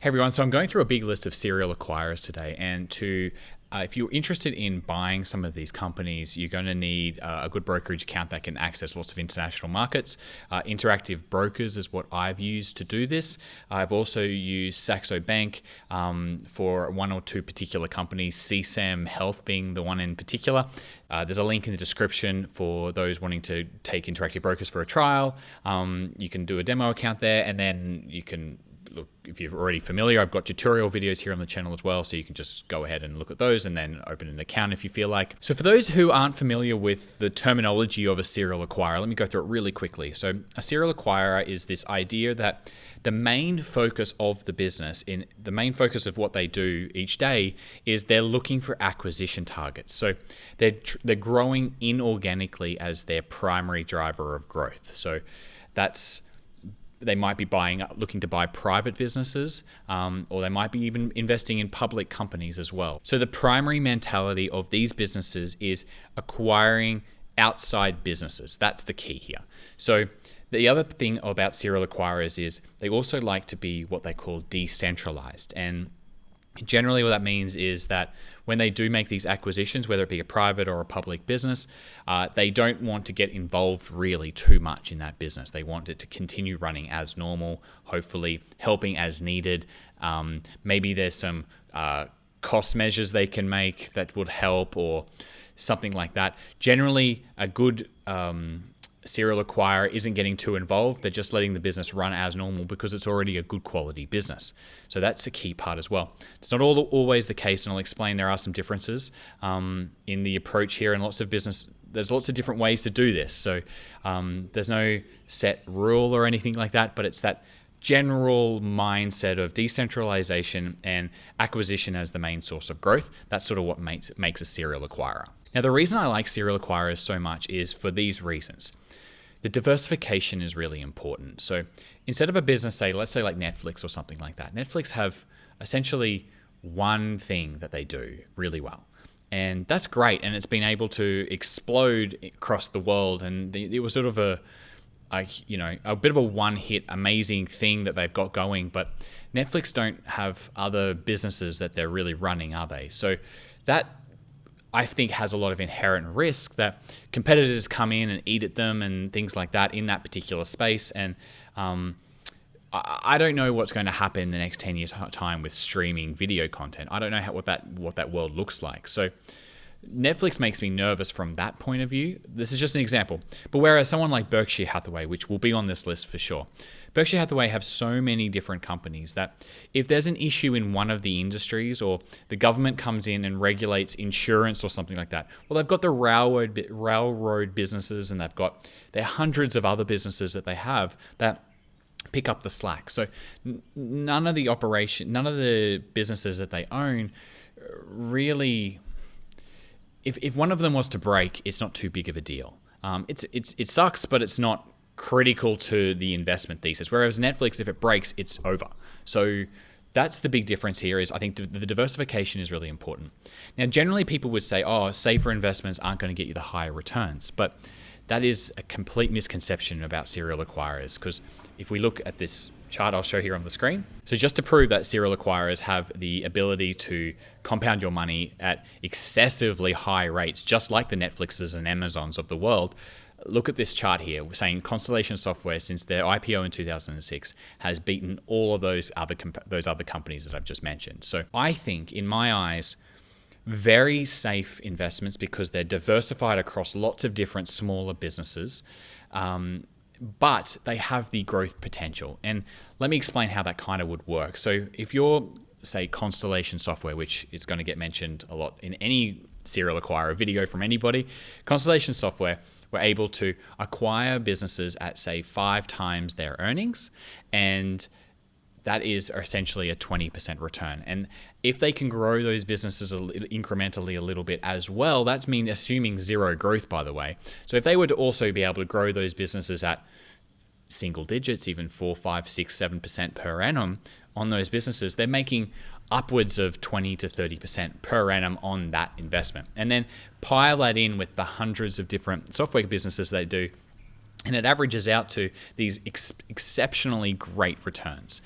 Hey everyone, so I'm going through a big list of serial acquirers today, and if you're interested in buying some of these companies, you're going to need a good brokerage account that can access lots of international markets. Interactive Brokers is what I've used to do this. I've also used Saxo Bank for one or two particular companies, CSAM Health being the one in particular. There's a link in the description for those wanting to take Interactive Brokers for a trial. You can do a demo account there, and then you can look, if you're already familiar, I've got tutorial videos here on the channel as well, so you can just go ahead and look at those and then open an account if you feel like. So for those who aren't familiar with the terminology of a serial acquirer, let me go through it really quickly. So a serial acquirer is this idea that the main focus of the business, in the main focus of what they do each day, is they're looking for acquisition targets. So they're growing inorganically as their primary driver of growth. So they might be looking to buy private businesses, or they might be even investing in public companies as well. So the primary mentality of these businesses is acquiring outside businesses. That's the key here. So the other thing about serial acquirers is they also like to be what they call decentralized. And generally what that means is that when they do make these acquisitions, whether it be a private or a public business, they don't want to get involved really too much in that business. They want it to continue running as normal, hopefully helping as needed. Maybe there's some cost measures they can make that would help or something like that. Generally, a good serial acquirer isn't getting too involved. They're just letting the business run as normal because it's already a good quality business. So that's a key part as well. It's not always the case, and I'll explain there are some differences in the approach here, and there's lots of different ways to do this. So there's no set rule or anything like that, but it's that general mindset of decentralization and acquisition as the main source of growth. That's sort of what makes a serial acquirer. Now, the reason I like serial acquirers so much is for these reasons. The diversification is really important. So instead of a business, let's say like Netflix or something like that, Netflix have essentially one thing that they do really well. And that's great. And it's been able to explode across the world. And it was sort of a bit of a one-hit amazing thing that they've got going. But Netflix don't have other businesses that they're really running, are they? So that, I think, has a lot of inherent risk that competitors come in and eat at them and things like that in that particular space. And I don't know what's going to happen in the next 10 years' time with streaming video content. I don't know what that world looks like. So Netflix makes me nervous from that point of view. This is just an example. But whereas someone like Berkshire Hathaway, which will be on this list for sure, Berkshire Hathaway have so many different companies that if there's an issue in one of the industries, or the government comes in and regulates insurance or something like that, well, they've got the railroad businesses, and there are hundreds of other businesses that they have that pick up the slack. So none of the businesses that they own really, if one of them was to break, it's not too big of a deal. It sucks, but it's not critical to the investment thesis. Whereas Netflix, if it breaks, it's over. So that's the big difference here. Is I think the diversification is really important. Now, generally people would say, safer investments aren't going to get you the higher returns, but that is a complete misconception about serial acquirers, because if we look at this chart I'll show here on the screen. So just to prove that serial acquirers have the ability to compound your money at excessively high rates, just like the Netflixes and Amazons of the world, look at this chart here. We're saying Constellation Software, since their IPO in 2006, has beaten all of those other companies that I've just mentioned. So I think, in my eyes, very safe investments because they're diversified across lots of different smaller businesses, but they have the growth potential. And let me explain how that kind of would work. So if you're, say, Constellation Software, which is going to get mentioned a lot in any serial acquirer video from anybody, Constellation Software were able to acquire businesses at, say, 5 times their earnings, and that is essentially a 20% return. And if they can grow those businesses incrementally a little bit as well, that's assuming zero growth, by the way. So if they were to also be able to grow those businesses at single digits, even 4, 5, 6, 7% per annum on those businesses, they're making upwards of 20 to 30% per annum on that investment. And then pile that in with the hundreds of different software businesses they do, and it averages out to these exceptionally great returns.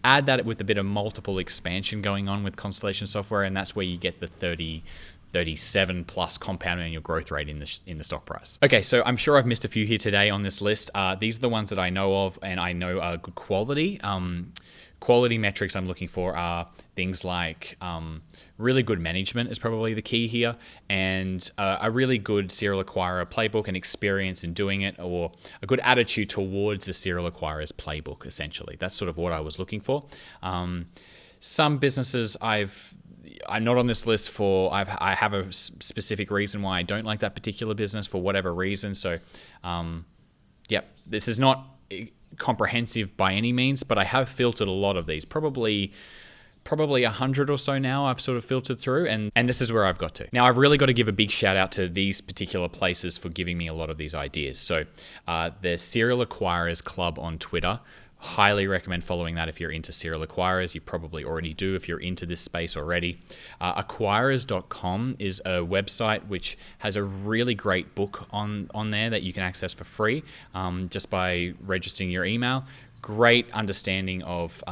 Add that with a bit of multiple expansion going on with Constellation Software, and that's where you get the 37 plus compound annual growth rate in the stock price. Okay, so I'm sure I've missed a few here today on this list. These are the ones that I know of and I know are good quality. Quality metrics I'm looking for are things like really good management is probably the key here, and a really good serial acquirer playbook and experience in doing it, or a good attitude towards the serial acquirer's playbook, essentially. That's sort of what I was looking for. Some businesses I'm not on this list for, I have a specific reason why I don't like that particular business for whatever reason. So, this is not comprehensive by any means, but I have filtered a lot of these, probably 100 or so now I've sort of filtered through, and this is where I've got to. Now, I've really got to give a big shout out to these particular places for giving me a lot of these ideas. So the Serial Acquirers Club on Twitter, highly recommend following that if you're into serial acquirers. You probably already do if you're into this space already. Acquirers.com is a website which has a really great book on there that you can access for free just by registering your email. Great understanding of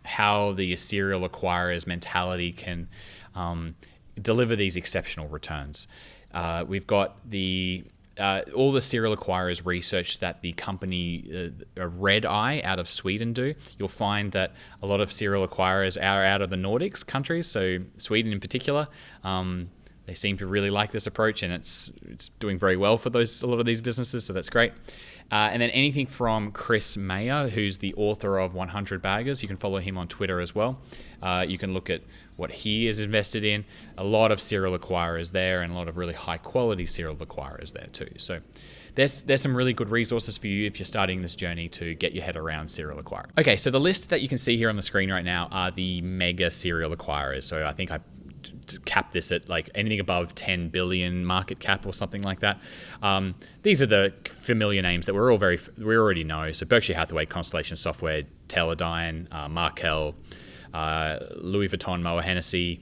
how the serial acquirer's mentality can deliver these exceptional returns. We've got all the serial acquirers research that the company Red Eye out of Sweden do. You'll find that a lot of serial acquirers are out of the Nordics countries, so Sweden in particular. They seem to really like this approach, and it's doing very well for a lot of these businesses, so that's great. And then anything from Chris Mayer, who's the author of 100 Baggers. You can follow him on Twitter as well. You can look at what he is invested in. A lot of serial acquirers there, and a lot of really high quality serial acquirers there too. So there's some really good resources for you if you're starting this journey to get your head around serial acquiring. Okay, so the list that you can see here on the screen right now are the mega serial acquirers. So I think I cap this at like anything above 10 billion market cap or something like that. These are the familiar names that we already know. So Berkshire Hathaway, Constellation Software, Teledyne, Markel, Louis Vuitton, Moët Hennessy.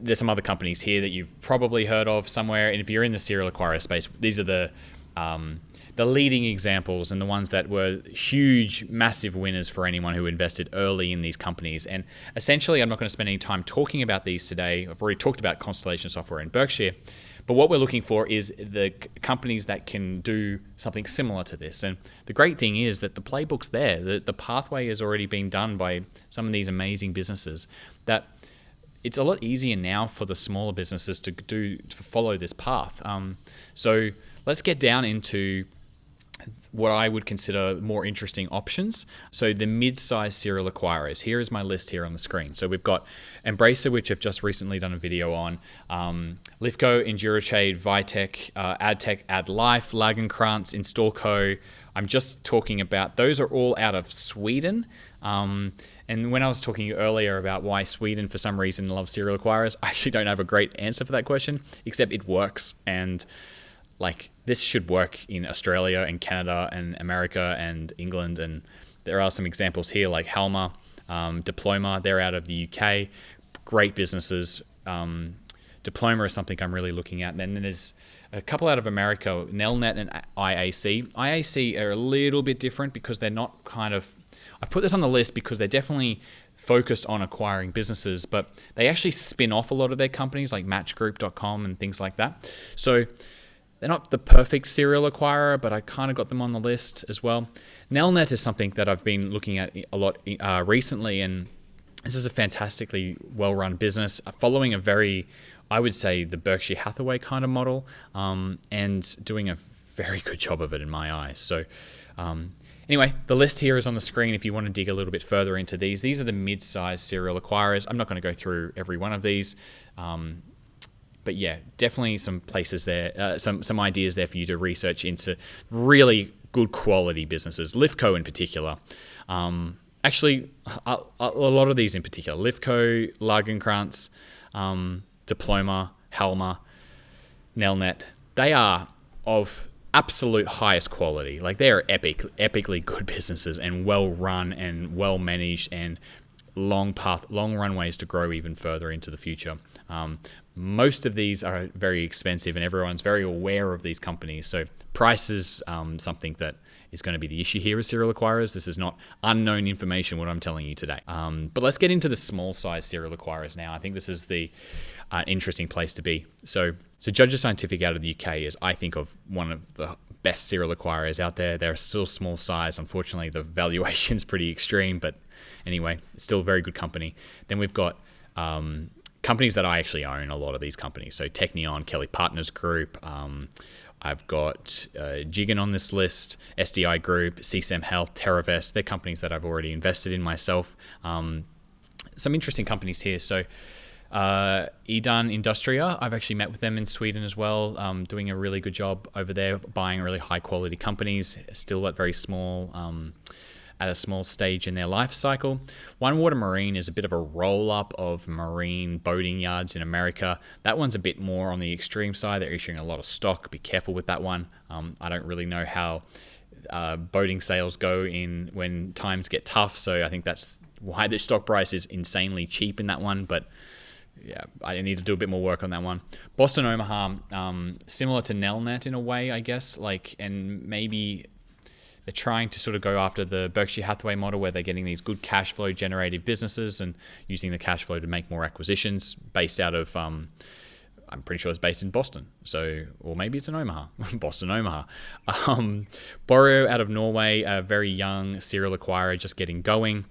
There's some other companies here that you've probably heard of somewhere. And if you're in the serial acquirer space, these are the leading examples and the ones that were huge, massive winners for anyone who invested early in these companies. And essentially, I'm not going to spend any time talking about these today. I've already talked about Constellation Software and Berkshire. But what we're looking for is the companies that can do something similar to this. And the great thing is that the playbook's there. The pathway has already been done by some of these amazing businesses, that it's a lot easier now for the smaller businesses to follow this path. So let's get down into what I would consider more interesting options. So the mid-size serial acquirers. Here is my list here on the screen. So we've got Embracer, which I've just recently done a video on, Lifco, Enduratrade, Vitek, AdTech, AdLife, Lagercrantz, Instalco. I'm just talking about, those are all out of Sweden. And when I was talking earlier about why Sweden, for some reason, loves serial acquirers, I actually don't have a great answer for that question, except it works. And like, this should work in Australia and Canada and America and England. And there are some examples here like Halma, Diploma, they're out of the UK. Great businesses. Diploma is something I'm really looking at. And then there's a couple out of America, Nelnet and IAC. IAC are a little bit different because they're not I've put this on the list because they're definitely focused on acquiring businesses, but they actually spin off a lot of their companies like matchgroup.com and things like that. So they're not the perfect serial acquirer, but I kind of got them on the list as well. Nelnet is something that I've been looking at a lot recently, and this is a fantastically well-run business following a very, I would say, the Berkshire Hathaway kind of model, and doing a very good job of it in my eyes. So anyway, the list here is on the screen if you want to dig a little bit further into these. These are the mid-sized serial acquirers. I'm not going to go through every one of these. But yeah, definitely some places there, some ideas there for you to research into really good quality businesses. Lifco in particular. Actually, a lot of these in particular. Lifco, Lagercrantz, Diploma, Halma, Nelnet. They are of absolute highest quality. Like, they are epically good businesses and well run and well managed and long runways to grow even further into the future. Most of these are very expensive, and everyone's very aware of these companies. So price is something that is going to be the issue here with serial acquirers. This is not unknown information, what I'm telling you today. But let's get into the small size serial acquirers now. I think this is the interesting place to be. So Judgement Scientific out of the UK is, I think, of one of the best serial acquirers out there. They're still small size. Unfortunately, the valuation's pretty extreme, but anyway, it's still a very good company. Then we've got companies that I actually own, a lot of these companies. So Technion, Kelly Partners Group. I've got Judgement on this list, SDI Group, CSAM Health, TIKR. They're companies that I've already invested in myself. Some interesting companies here. So Idan Industria, I've actually met with them in Sweden as well, doing a really good job over there, buying really high quality companies, still at very small, at a small stage in their life cycle. One Water Marine is a bit of a roll-up of marine boating yards in America. That one's a bit more on the extreme side. They're issuing a lot of stock. Be careful with that one. I don't really know how boating sales go in when times get tough, so I think that's why the stock price is insanely cheap in that one, but yeah, I need to do a bit more work on that one. Boston Omaha, similar to Nelnet in a way, I guess, and maybe they're trying to sort of go after the Berkshire Hathaway model where they're getting these good cash flow generative businesses and using the cash flow to make more acquisitions based out of, I'm pretty sure it's based in Boston. So, or maybe it's in Omaha, Boston, Omaha. Borrow out of Norway, a very young serial acquirer just getting going.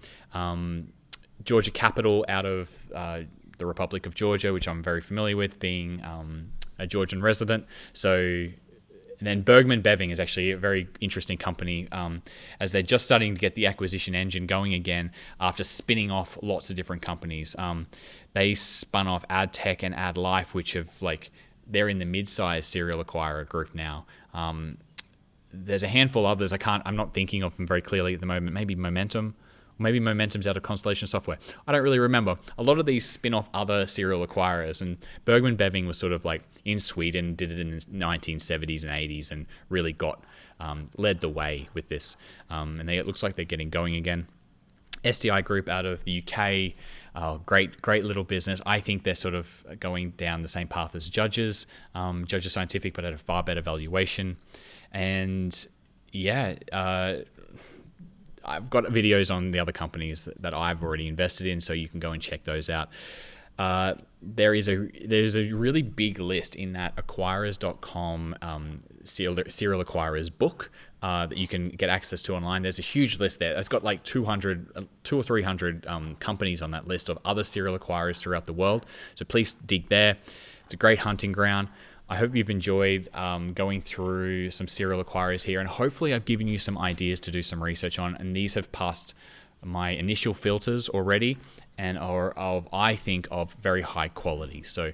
Georgia Capital out of the Republic of Georgia, which I'm very familiar with, being a Georgian resident. So then Bergman Beving is actually a very interesting company, as they're just starting to get the acquisition engine going again after spinning off lots of different companies. They spun off AdTech and AdLife, which have they're in the MidSize serial acquirer group now. There's a handful of others. I'm not thinking of them very clearly at the moment. Maybe Momentum. Maybe Momentum's out of Constellation Software. I don't really remember. A lot of these spin off other serial acquirers, and Bergman Beving was sort of in Sweden, did it in the 1970s and 80s, and really led the way with this. And it looks like they're getting going again. SDI Group out of the UK, great little business. I think they're sort of going down the same path as Judges Scientific, but at a far better valuation. And yeah, I've got videos on the other companies that I've already invested in, so you can go and check those out. There's a really big list in that acquirers.com serial acquirers book that you can get access to online. There's a huge list there. It's got 200 or 300 companies on that list of other serial acquirers throughout the world. So please dig there. It's a great hunting ground. I hope you've enjoyed going through some serial acquirers here, and hopefully I've given you some ideas to do some research on, and these have passed my initial filters already and are I think of very high quality. So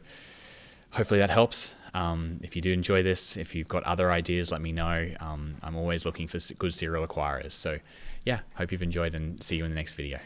hopefully that helps. If you do enjoy this, if you've got other ideas, let me know. I'm always looking for good serial acquirers. So yeah, hope you've enjoyed, and see you in the next video.